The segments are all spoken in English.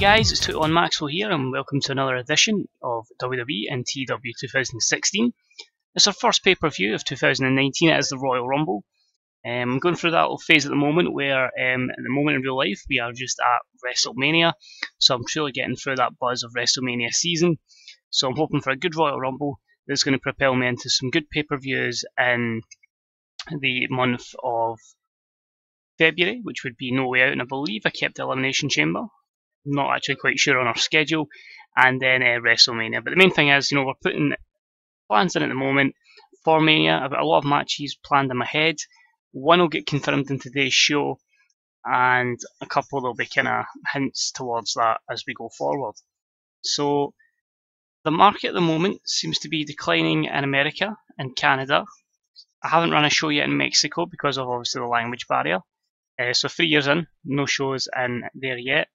guys, it's 21 Maxwell here and welcome to another edition of WWE and TW 2016. It's our first pay-per-view of 2019, it is the Royal Rumble. I'm going through that little phase at the moment where, at the moment in real life, we are just at WrestleMania. So I'm truly getting through that buzz of WrestleMania season. So I'm hoping for a good Royal Rumble that's going to propel me into some good pay-per-views in the month of February, which would be No Way Out, and I believe I kept the Elimination Chamber. Not actually quite sure on our schedule, and then WrestleMania. But the main thing is, we're putting plans in at the moment for Mania. I've got a lot of matches planned in my head. One will get confirmed in today's show, and a couple will be kind of hints towards that as we go forward. So the market at the moment seems to be declining in America and Canada. I haven't run a show yet in Mexico because of obviously the language barrier. So 3 years in, no shows in there yet.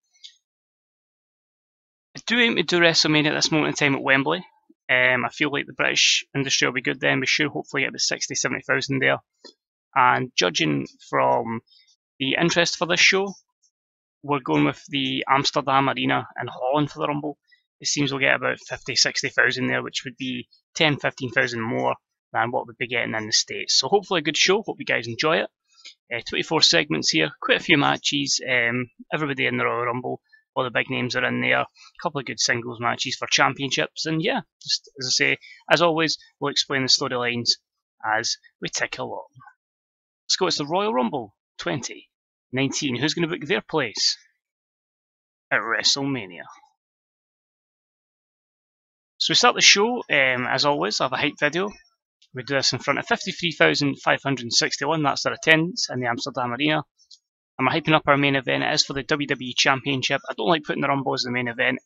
I do aim to do WrestleMania at this moment in time at Wembley. I feel like the British industry will be good then. We should hopefully get about 60,000-70,000 there. And judging from the interest for this show, we're going with the Amsterdam Arena in Holland for the Rumble. It seems we'll get about 50,000-60,000 there, which would be 10,000-15,000 more than what we'd be getting in the States. So hopefully a good show. Hope you guys enjoy it. 24 segments here, quite a few matches. Everybody in the Royal Rumble. All the big names are in there. A couple of good singles matches for championships. And yeah, just as I say, as always, we'll explain the storylines as we tick along. Let's go. It's the Royal Rumble 2019. Who's going to book their place at WrestleMania? So we start the show, as always, I have a hype video. We do this in front of 53,561, that's their attendance in the Amsterdam Arena. And we're hyping up our main event. It is for the WWE Championship. I don't like putting the Rumble as the main event,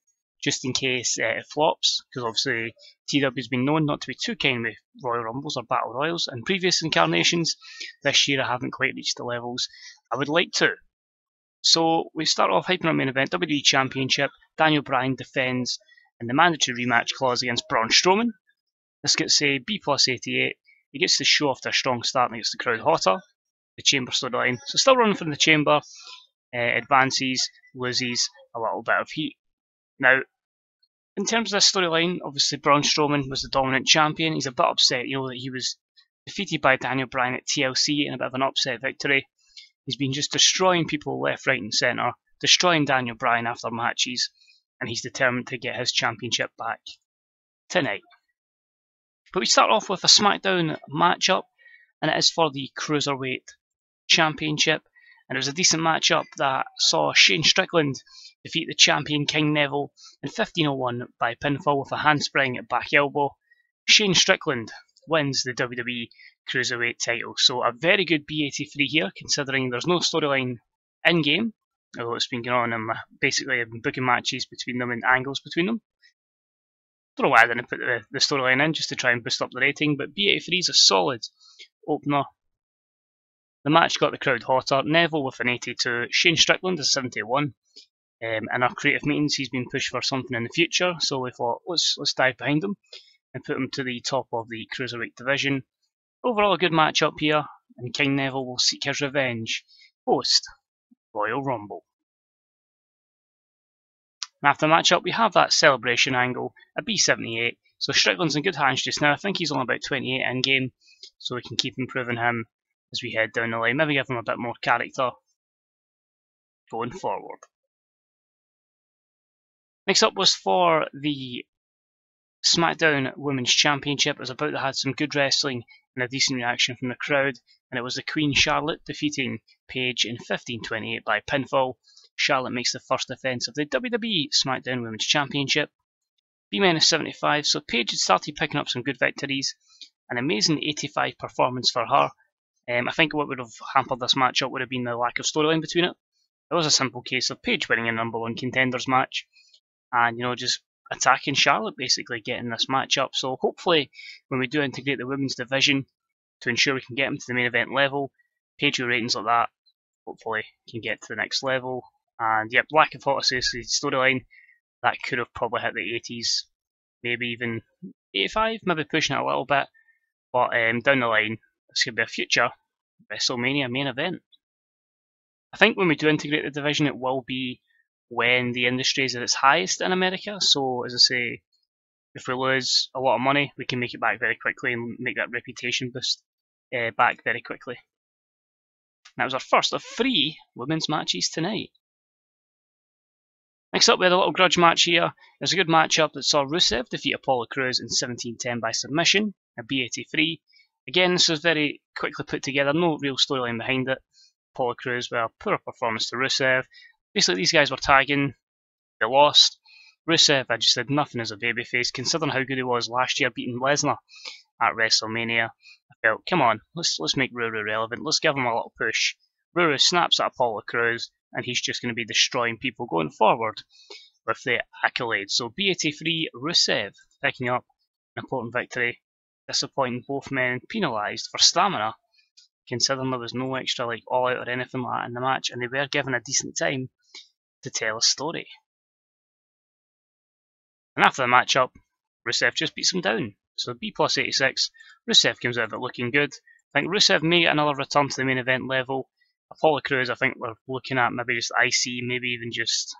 just in case it flops, because obviously TW has been known not to be too kind with Royal Rumbles or Battle Royals in previous incarnations. This year I haven't quite reached the levels I would like to. So we start off hyping our main event, WWE Championship. Daniel Bryan defends in the mandatory rematch clause against Braun Strowman. This gets a B plus 88. He gets to show off their strong start and gets the crowd hotter. The Chamber storyline. So still running from the Chamber. Advances, loses a little bit of heat. Now, in terms of this storyline, obviously Braun Strowman was the dominant champion. He's a bit upset, that he was defeated by Daniel Bryan at TLC in a bit of an upset victory. He's been just destroying people left, right and centre, destroying Daniel Bryan after matches, and he's determined to get his championship back tonight. But we start off with a SmackDown matchup, and it is for the Cruiserweight Championship, and it was a decent matchup that saw Shane Strickland defeat the champion King Neville in 15:01 by pinfall with a handspring at back elbow. Shane Strickland wins the WWE Cruiserweight title, so a very good B83 here, considering there's no storyline in game, although it's been going on, and basically I've been booking matches between them and angles between them. Don't know why I didn't put the storyline in just to try and boost up the rating, but B83 is a solid opener. The match got the crowd hotter. Neville with an 82, Shane Strickland is 71. In our creative meetings, he's been pushed for something in the future, so we thought let's dive behind him and put him to the top of the Cruiserweight division. Overall, a good matchup here, and King Neville will seek his revenge post Royal Rumble. And after the matchup, we have that celebration angle, a B78. So Strickland's in good hands just now. I think he's only about 28 in game, so we can keep improving him as we head down the line. Maybe give him a bit more character going forward. Next up was for the SmackDown Women's Championship. It was about to have some good wrestling and a decent reaction from the crowd, and it was the Queen Charlotte defeating Paige in 15:28 by pinfall. Charlotte makes the first defence of the WWE SmackDown Women's Championship. B-75, so Paige had started picking up some good victories. An amazing 85 performance for her. I think what would have hampered this matchup would have been the lack of storyline between it. It was a simple case of Paige winning a #1 contenders match and, just attacking Charlotte, basically getting this matchup. So hopefully when we do integrate the women's division to ensure we can get them to the main event level, Paige with ratings like that, hopefully can get to the next level. And yep, lack of hot associated storyline, that could have probably hit the 80s, maybe even 85, maybe pushing it a little bit. But down the line, this could be a future WrestleMania main event. I think when we do integrate the division, it will be when the industry is at its highest in America. So, as I say, if we lose a lot of money, we can make it back very quickly and make that reputation boost back very quickly. That was our first of 3 women's matches tonight. Next up, we had a little grudge match here. It was a good matchup that saw Rusev defeat Apollo Crews in 17-10 by submission, a B83. Again, this was very quickly put together, no real storyline behind it. Apollo Crews, well, poor performance to Rusev. Basically, these guys were tagging, they lost. Rusev, I just did nothing as a babyface, considering how good he was last year beating Lesnar at WrestleMania. I felt, come on, let's make Ruru relevant, let's give him a little push. Ruru snaps at Apollo Crews, and he's just going to be destroying people going forward with the accolades. So B83 Rusev picking up an important victory, disappointing both men penalised for stamina, considering there was no extra like all out or anything like that in the match, and they were given a decent time to tell a story. And after the matchup, Rusev just beats him down. So B plus 86, Rusev comes out of it looking good. I think Rusev may get another return to the main event level. Apollo Crews, I think we're looking at maybe just IC, maybe even just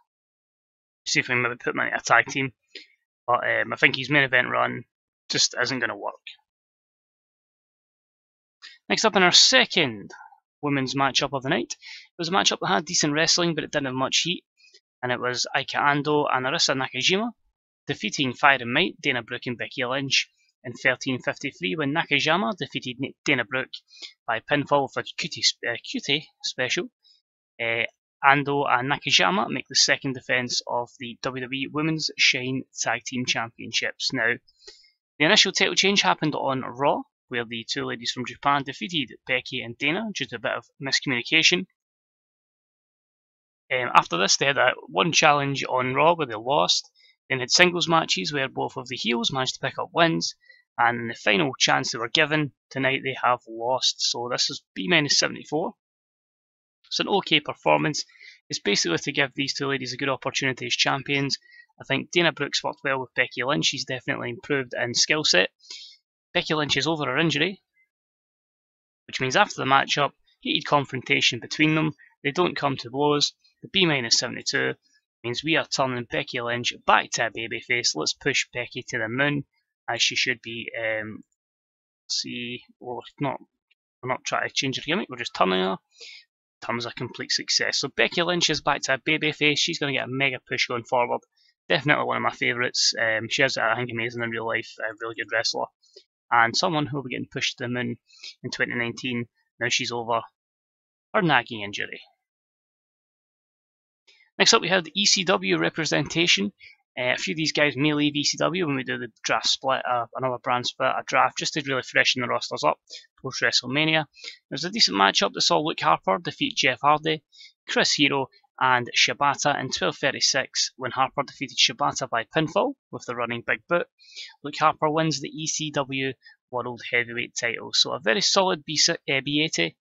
see if we can maybe put him in a tag team. But I think his main event run just isn't going to work. Next up in our second women's matchup of the night, it was a matchup that had decent wrestling, but it didn't have much heat. And it was Aika Ando and Arisa Nakajima defeating Fire and Might, Dana Brooke and Becky Lynch in 13:53 when Nakajima defeated Dana Brooke by pinfall for cutie special. Ando and Nakajima make the second defence of the WWE Women's Shine Tag Team Championships. Now, the initial title change happened on Raw, where the 2 ladies from Japan defeated Becky and Dana due to a bit of miscommunication. After this, they had one challenge on Raw where they lost. Then had singles matches where both of the heels managed to pick up wins, and in the final chance they were given tonight they have lost. So this is B-74. It's an okay performance. It's basically to give these 2 ladies a good opportunity as champions. I think Dana Brooks worked well with Becky Lynch. She's definitely improved in skill set. Becky Lynch is over her injury, which means after the matchup, heated confrontation between them. They don't come to blows. The B-72 means we are turning Becky Lynch back to a babyface. Let's push Becky to the moon, as she should be. We're not trying to change her gimmick, we're just turning her. Turns a complete success. So Becky Lynch is back to a babyface. She's going to get a mega push going forward. Definitely one of my favourites. She is, I think, amazing in real life. A really good wrestler. And someone who will be getting pushed to the moon in 2019. Now she's over her nagging injury. Next up, we have the ECW representation. A few of these guys may leave ECW when we do the draft split, another brand split, a draft, just to really freshen the rosters up post WrestleMania. It was a decent matchup that saw Luke Harper defeat Jeff Hardy, Chris Hero, and Shibata in 12:36 when Harper defeated Shibata by pinfall with the running big boot. Luke Harper wins the ECW World Heavyweight title. So a very solid B80.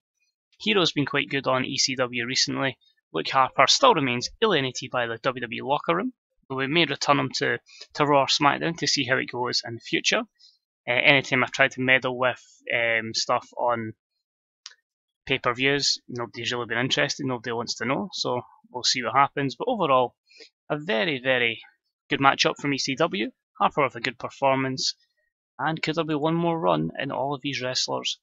Hero's been quite good on ECW recently. Luke Harper still remains alienated by the WWE locker room, but we may return him to Raw or SmackDown to see how it goes in the future. Anytime I've tried to meddle with stuff on pay-per-views, nobody's really been interested, nobody wants to know, so we'll see what happens. But overall, a very, very good matchup from ECW. Harper with a good performance, and could there be one more run in all of these wrestlers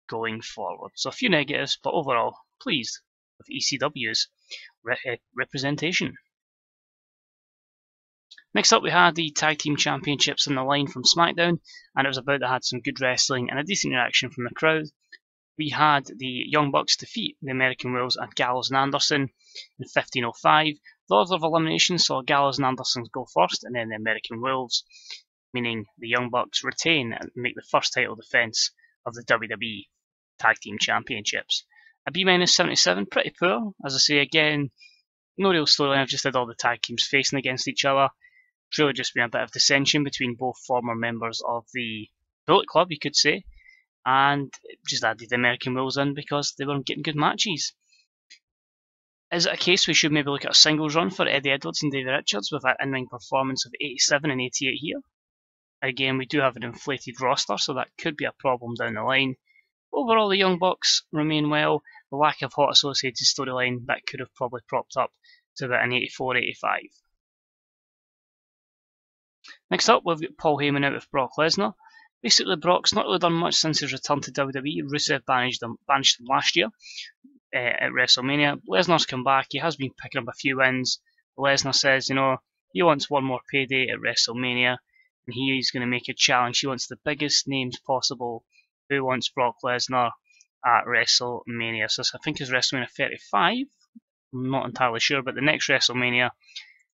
going forward? So a few negatives, but overall, pleased with ECW's representation. Next up, we had the Tag Team Championships on the line from SmackDown, and it was about to have some good wrestling and a decent reaction from the crowd. We had the Young Bucks defeat the American Wolves and Gallows and Anderson in 15:05. The order of elimination saw Gallows and Anderson go first, and then the American Wolves, meaning the Young Bucks retain and make the first title defence of the WWE Tag Team Championships. A B-77, pretty poor. As I say again, no real storyline. I've just had all the tag teams facing against each other. It's really just been a bit of dissension between both former members of the Bullet Club, you could say, and just added the American Wolves in because they weren't getting good matches. Is it a case we should maybe look at a singles run for Eddie Edwards and Davey Richards with that in-ring performance of 87 and 88 here? Again, we do have an inflated roster, so that could be a problem down the line. Overall, the Young Bucks remain well. The lack of hot associated storyline that could have probably propped up to about an 84-85. Next up, we've got Paul Heyman out with Brock Lesnar. Basically, Brock's not really done much since his return to WWE. Rusev banished him last year at WrestleMania. Lesnar's come back. He has been picking up a few wins. Lesnar says, he wants one more payday at WrestleMania, and he's going to make a challenge. He wants the biggest names possible. Who wants Brock Lesnar at WrestleMania? So I think it's WrestleMania 35. I'm not entirely sure, but the next WrestleMania,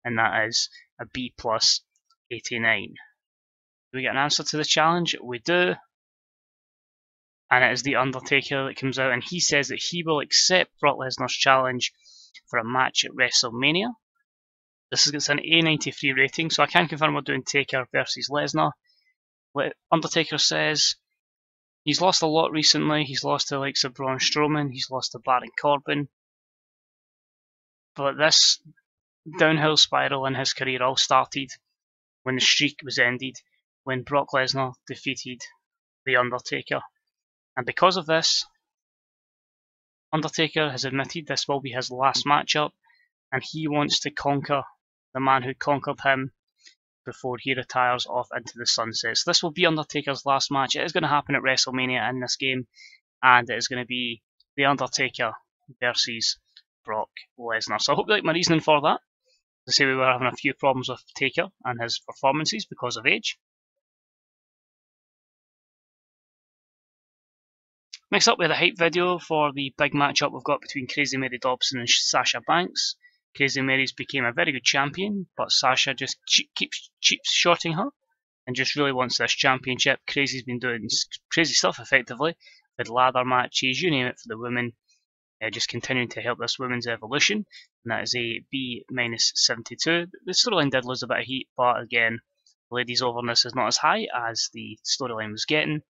and that is a B plus 89. Do we get an answer to the challenge? We do. And it is The Undertaker that comes out, and he says that he will accept Brock Lesnar's challenge for a match at WrestleMania. This gets an A93 rating, so I can confirm we're doing Taker versus Lesnar. Undertaker says he's lost a lot recently. He's lost to the likes of Braun Strowman. He's lost to Baron Corbin. But this downhill spiral in his career all started when the streak was ended, when Brock Lesnar defeated The Undertaker. And because of this, Undertaker has admitted this will be his last matchup, and he wants to conquer the man who conquered him before he retires off into the sunset. So this will be Undertaker's last match. It is going to happen at WrestleMania in this game, and it is going to be The Undertaker versus Brock Lesnar. So I hope you like my reasoning for that. As I say, we were having a few problems with Taker and his performances because of age. Next up, we had a hype video for the big matchup we've got between Crazy Mary Dobson and Sasha Banks. Crazy Mary's became a very good champion, but Sasha just keeps shorting her and just really wants this championship. Crazy's been doing crazy stuff effectively with ladder matches, you name it, for the women. Just continuing to help this women's evolution, and that is a B minus 72. The storyline did lose a bit of heat, but again, the ladies' overness is not as high as the storyline was getting.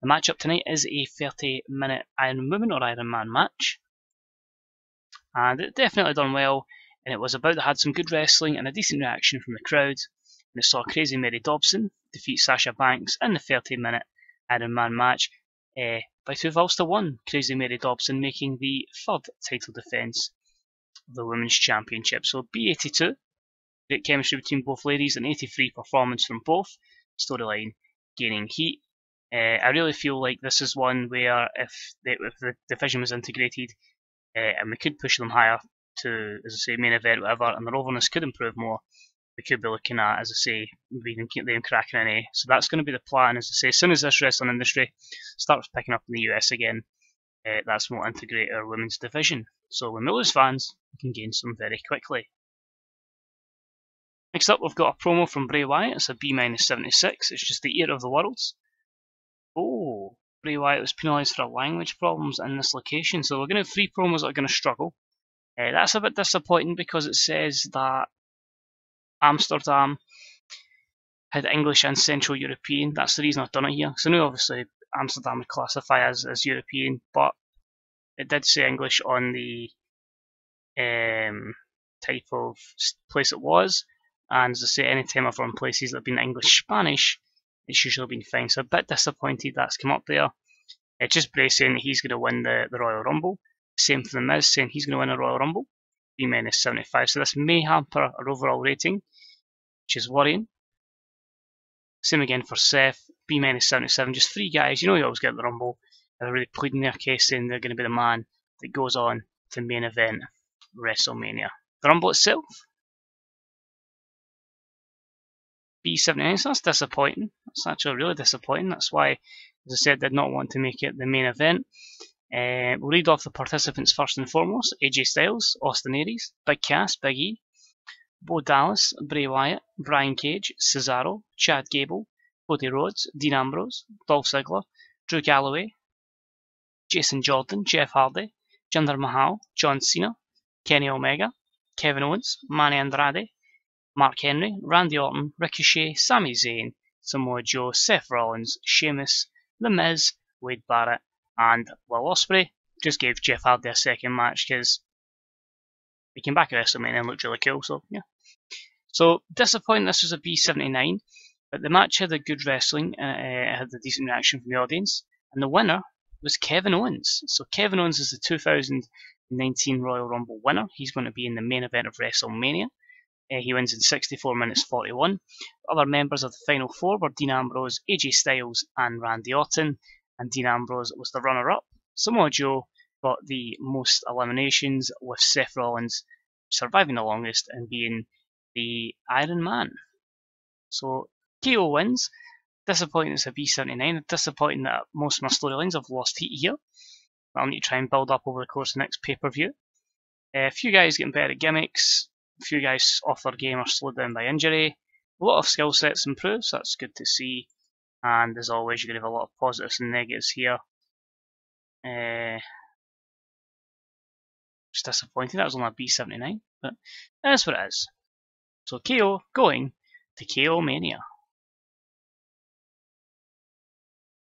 The matchup tonight is a 30-minute Iron Woman or Iron Man match, and it definitely done well. And it was about that had some good wrestling and a decent reaction from the crowd. And it saw Crazy Mary Dobson defeat Sasha Banks in the 30-minute Iron Man match by 2 votes to 1. Crazy Mary Dobson making the third title defence of the Women's Championship. So B82, great chemistry between both ladies, an 83 performance from both. Storyline gaining heat. I really feel like this is one where if the division was integrated and we could push them higher to, as I say, main event, whatever, and their overness could improve more, we could be looking at, as I say, we can keep them cracking an A. So that's going to be the plan, as I say, as soon as this wrestling industry starts picking up in the US again, that's when we'll integrate our women's division. So when we lose fans, we can gain some very quickly. Next up, we've got a promo from Bray Wyatt. It's a B minus 76. It's just the ear of the worlds. Oh, Bray Wyatt was penalised for language problems in this location. So we're going to have 3 promos that are going to struggle. That's a bit disappointing because it says that Amsterdam had English and Central European. That's the reason I've done it here. So I know obviously Amsterdam would classify as European, but it did say English on the type of place it was. And as I say, anytime I've run places that have been English-Spanish, it's usually been fine. So a bit disappointed that's come up there. It's just Bray saying that he's going to win the Royal Rumble. Same for The Miz saying he's going to win a Royal Rumble. B minus 75. So this may hamper our overall rating, which is worrying. Same again for Seth. B minus 77. Just 3 guys. You always get the Rumble. They're really pleading their case saying they're going to be the man that goes on to main event WrestleMania. The Rumble itself, B79. So that's disappointing. That's actually really disappointing. That's why, as I said, did not want to make it the main event. We'll read off the participants first and foremost. AJ Styles, Austin Aries, Big Cass, Big E, Bo Dallas, Bray Wyatt, Brian Cage, Cesaro, Chad Gable, Cody Rhodes, Dean Ambrose, Dolph Ziggler, Drew Galloway, Jason Jordan, Jeff Hardy, Jinder Mahal, John Cena, Kenny Omega, Kevin Owens, Manny Andrade, Mark Henry, Randy Orton, Ricochet, Sami Zayn, Samoa Joe, Seth Rollins, Sheamus, The Miz, Wade Barrett, and Will Ospreay. Just gave Jeff Hardy a second match because he came back at WrestleMania and looked really cool. So yeah. So disappointing. This was a B79, but the match had a good wrestling. It had a decent reaction from the audience, and the winner was Kevin Owens. So Kevin Owens is the 2019 2019 Royal Rumble winner. He's going to be in the main event of WrestleMania. He wins in 64 minutes 41. Other members of the Final Four were Dean Ambrose, AJ Styles, and Randy Orton. And Dean Ambrose was the runner-up. Samoa Joe got the most eliminations, with Seth Rollins surviving the longest and being the Iron Man. So KO wins. Disappointing it's a B79. Disappointing that most of my storylines have lost heat here. I'll need to try and build up over the course of the next pay-per-view. A few guys getting better at gimmicks. A few guys off their game are slowed down by injury. A lot of skill sets improved, so that's good to see. And as always, you're going to have a lot of positives and negatives here. Just disappointing. That was only a B79, but that's what it is. So KO going to KO Mania.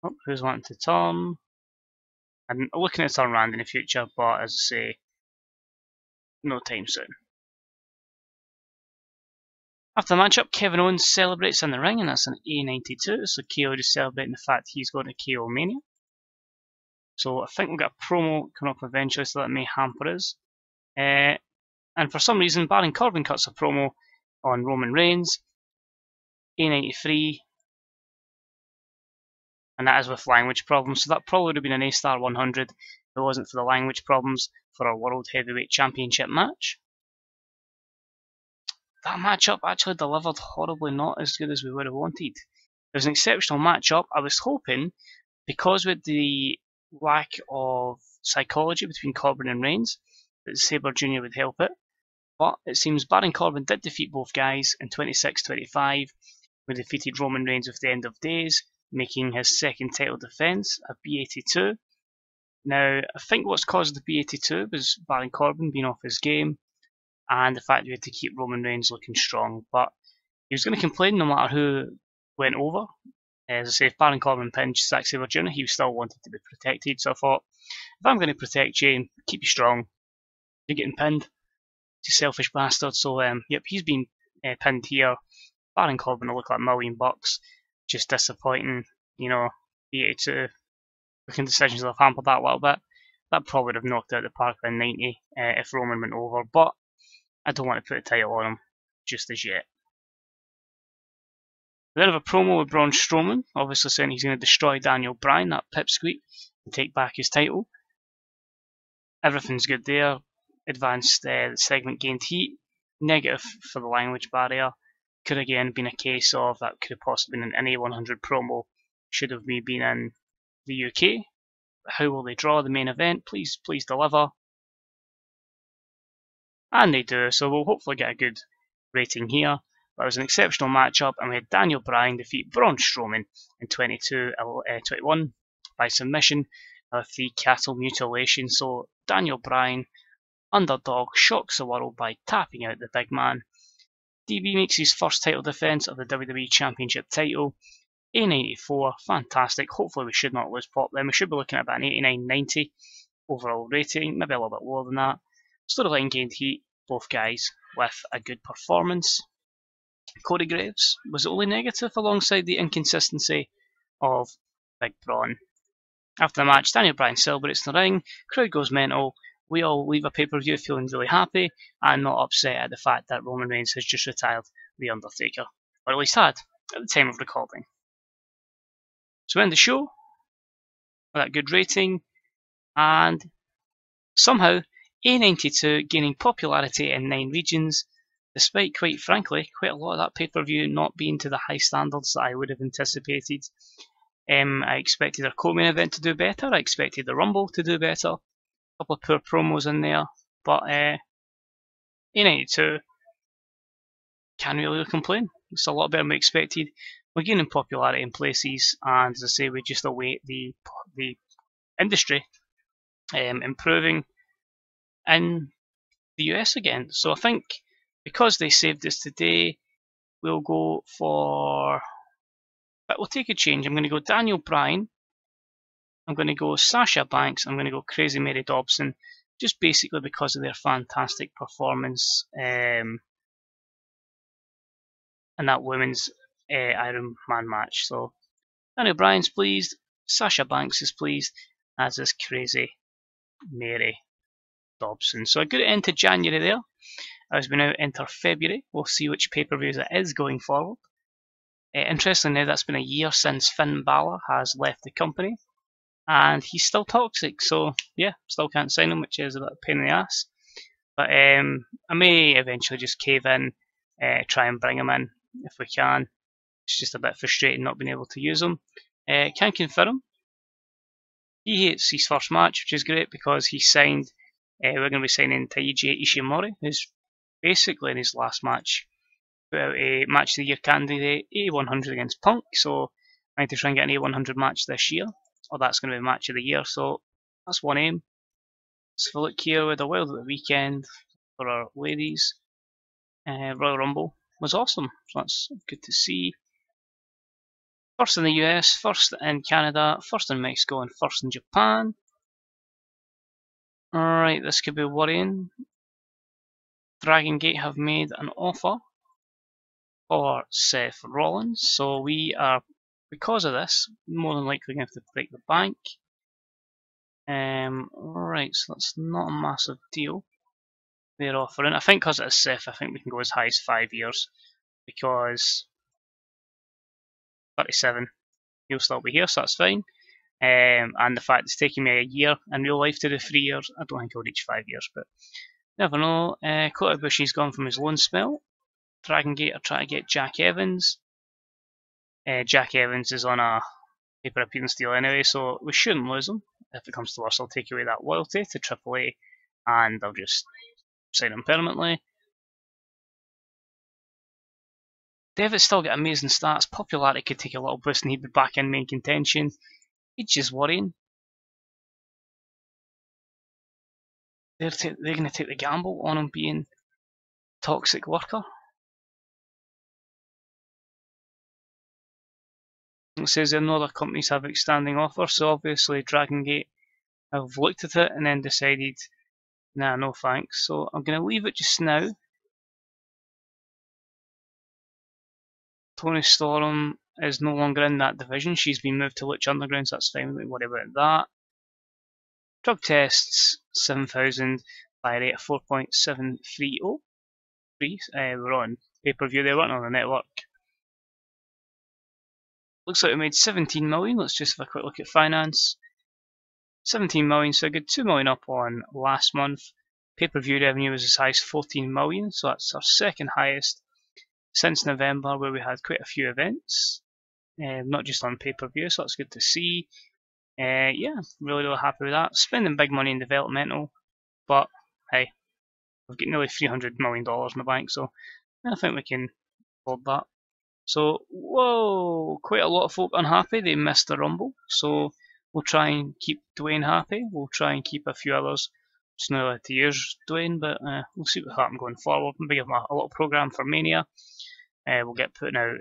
Oh, who's wanting to turn? I'm looking at turn Randy in the future, but as I say, no time soon. After the matchup, Kevin Owens celebrates in the ring, and that's an A92, so KO just celebrating the fact he's going to KO Mania. So I think we'll get a promo coming up eventually, so that may hamper us. And for some reason, Baron Corbin cuts a promo on Roman Reigns. A93. And that is with language problems, so that probably would have been an A-star 100 if it wasn't for the language problems for our World Heavyweight Championship match. That matchup actually delivered horribly, not as good as we would have wanted. It was an exceptional matchup. I was hoping, because with the lack of psychology between Corbin and Reigns, that Sabre Jr. would help it. But it seems Baron Corbin did defeat both guys in 26-25, who defeated Roman Reigns with the End of Days, making his second title defence, a B82. Now, I think what's caused the B82 was Baron Corbin being off his game, and the fact that we had to keep Roman Reigns looking strong. But he was going to complain no matter who went over. As I say, if Baron Corbin pinned Zack Sabre Jr., he still wanted to be protected. So I thought, if I'm going to protect you, keep you strong, you're getting pinned. You selfish bastard. So, yep, he's been pinned here. Baron Corbin will look like $1 million. Just disappointing, you know, B82 looking decisions will have hampered that a little bit. That probably would have knocked out the park by 90 if Roman went over, but I don't want to put a title on him just as yet. We then have a promo with Braun Strowman, obviously saying he's going to destroy Daniel Bryan, that pipsqueak, and take back his title. Everything's good there. Advanced segment gained heat. Negative for the language barrier. Could again been a case of that could have possibly been an A100 promo. Should have been in the UK. How will they draw the main event? Please deliver. And they do, so we'll hopefully get a good rating here. But it was an exceptional matchup, and we had Daniel Bryan defeat Braun Strowman in 22-21 by submission with the cattle mutilation. So Daniel Bryan, underdog, shocks the world by tapping out the big man. DB makes his first title defence of the WWE Championship title. A94, fantastic. Hopefully we should not lose pop then. We should be looking at about an 89-90 overall rating, maybe a little bit lower than that. Storyline gained heat, both guys with a good performance. Corey Graves was the only negative alongside the inconsistency of Big Braun. After the match, Daniel Bryan celebrates in the ring, crowd goes mental. We all leave a pay-per-view feeling really happy and not upset at the fact that Roman Reigns has just retired The Undertaker, or at least had at the time of recording. So we end the show with that good rating, and somehow A92 gaining popularity in 9 regions, despite, quite frankly, quite a lot of that pay-per-view not being to the high standards that I would have anticipated. I expected our co-main event to do better, I expected the Rumble to do better, a couple of poor promos in there, but A92 can't really complain. It's a lot better than we expected. We're gaining popularity in places, and as I say, we just await the industry improving in the US again. So I think because they saved us today, we'll go for... But we'll take a change. I'm going to go Daniel Bryan. I'm going to go Sasha Banks. I'm going to go Crazy Mary Dobson, just basically because of their fantastic performance in that women's Iron Man match. So Daniel Bryan's pleased, Sasha Banks is pleased, as is Crazy Mary Dobson. So a good end to January there. As we now enter February, we'll see which pay-per-views it is going forward. Interestingly, now that's been a year since Finn Balor has left the company, and he's still toxic. So yeah, still can't sign him, which is a bit of a pain in the ass. But I may eventually just cave in, try and bring him in if we can. It's just a bit frustrating not being able to use him. Can confirm he hates his first match, which is great because he signed. We're going to be signing Taiji Ishimori, who's basically in his last match. Put out a match of the year candidate, A100 against Punk. So I need to try and get an A100 match this year, or that's going to be a match of the year. So that's one aim. Let's have a look here with a Wild at the Weekend for our ladies. Royal Rumble was awesome, so that's good to see. First in the US, first in Canada, first in Mexico, and first in Japan. Alright, this could be worrying. Dragon Gate have made an offer for Seth Rollins, so we are, because of this, more than likely going to have to break the bank. Right, so that's not a massive deal they're offering. I think because it's Seth, I think we can go as high as 5 years, because 37, he'll still be here, so that's fine. And the fact it's taking me a year in real life to do 3 years, I don't think I'll reach 5 years, but never know. Kota Ibushi's gone from his loan spell. Dragon Gate are trying to get Jack Evans. Jack Evans is on a paper appearance deal anyway, so we shouldn't lose him. If it comes to us, I'll take away that loyalty to AAA, and I'll just sign him permanently. David's still got amazing stats. Popularity could take a little boost and he'd be back in main contention. It's just worrying. They're going to take the gamble on him being a toxic worker. It says that other companies have outstanding offers, so obviously Dragon Gate have looked at it and then decided, nah, no thanks. So I'm going to leave it just now. Toni Storm is no longer in that division. She's been moved to Lucha Underground, so that's fine. We don't worry about that. Drug tests, 7,000 by a rate of 4.730. We're on pay-per-view, they weren't on the network. Looks like we made 17 million. Let's just have a quick look at finance. 17 million, so a good 2 million up on last month. Pay-per-view revenue was as high as 14 million, so that's our second highest since November, where we had quite a few events, not just on pay-per-view, so that's good to see. Yeah, really happy with that. Spending big money in developmental, but hey, we've got nearly $300 million in the bank, so I think we can hold that. So, whoa, quite a lot of folk unhappy. They missed the Rumble, so we'll try and keep Dwayne happy. We'll try and keep a few others. Just not allowed to use Dwayne, but we'll see what happens going forward. Maybe give him a little program for Mania. We'll get putting out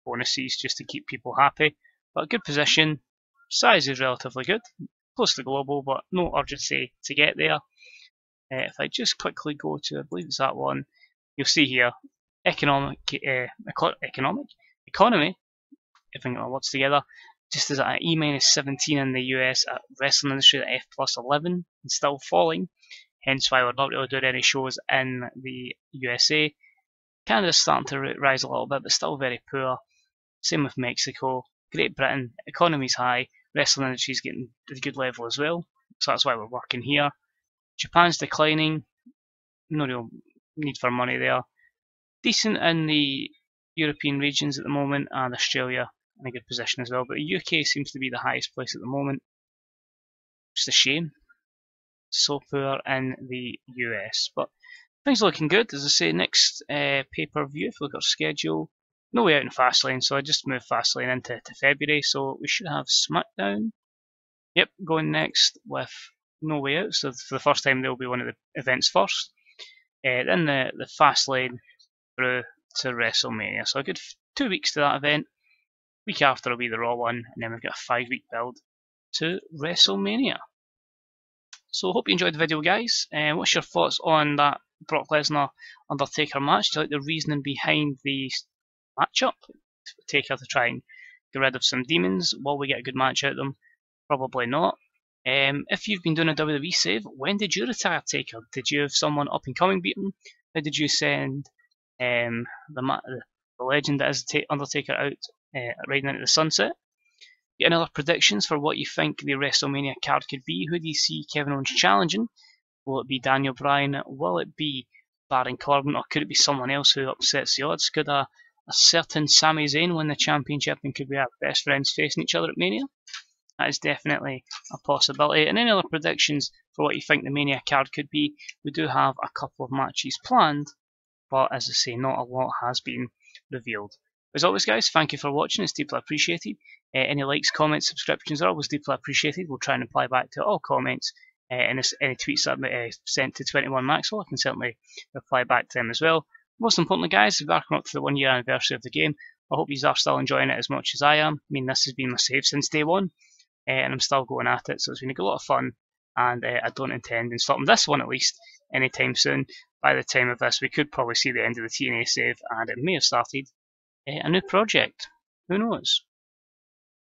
bonuses just to keep people happy. But a good position. Size is relatively good. Close to global, but no urgency to get there. If I just quickly go to, I believe it's that one, you'll see here, economy, if I get my words together, just as at E-17 in the US, at wrestling industry at F+11, and still falling, hence why we're not really doing any shows in the USA. Canada's starting to rise a little bit, but still very poor. Same with Mexico. Great Britain, economy's high, wrestling industry's getting to a good level as well, so that's why we're working here. Japan's declining, no real need for money there. Decent in the European regions at the moment, and Australia in a good position as well, but the UK seems to be the highest place at the moment. Just a shame. So poor in the US, but things are looking good. As I say, next pay-per-view, if we look at our schedule, no way out in Fastlane, so I just moved Fastlane into February, so we should have SmackDown. Yep, going next with No Way Out, so for the first time they'll be one of the events first. Then the Fastlane through to WrestleMania, so a good 2 weeks to that event. Week after will be the Raw one, and then we've got a 5-week build to WrestleMania. So hope you enjoyed the video, guys. What's your thoughts on that Brock Lesnar Undertaker match? Do you like the reasoning behind the matchup? Taker to try and get rid of some demons. Will we get a good match out of them? Probably not. If you've been doing a WWE save, when did you retire, Taker? Did you have someone up and coming beat him? How did you send the legend that is Undertaker out riding into the sunset? Get any other predictions for what you think the WrestleMania card could be? Who do you see Kevin Owens challenging? Will it be Daniel Bryan? Will it be Baron Corbin? Or could it be someone else who upsets the odds? Could a certain Sami Zayn win the championship, and could we have best friends facing each other at Mania? That is definitely a possibility. And any other predictions for what you think the Mania card could be? We do have a couple of matches planned, but as I say, not a lot has been revealed. As always, guys, thank you for watching. It's deeply appreciated. Any likes, comments, subscriptions are always deeply appreciated. We'll try and reply back to all comments and any tweets that are sent to 21 Maxwell. I can certainly reply back to them as well. Most importantly, guys, we're up to the 1 year anniversary of the game. I hope you are still enjoying it as much as I am. I mean, this has been my save since day one, and I'm still going at it, so it's been a lot of fun, and I don't intend on stopping this one at least anytime soon. By the time of this, we could probably see the end of the TNA save, and it may have started a new project. Who knows?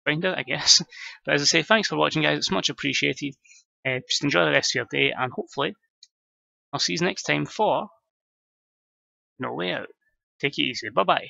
Find out, I guess. But as I say, thanks for watching, guys. It's much appreciated. Just enjoy the rest of your day, and hopefully I'll see you next time for No Way Out. Take it easy. Bye-bye.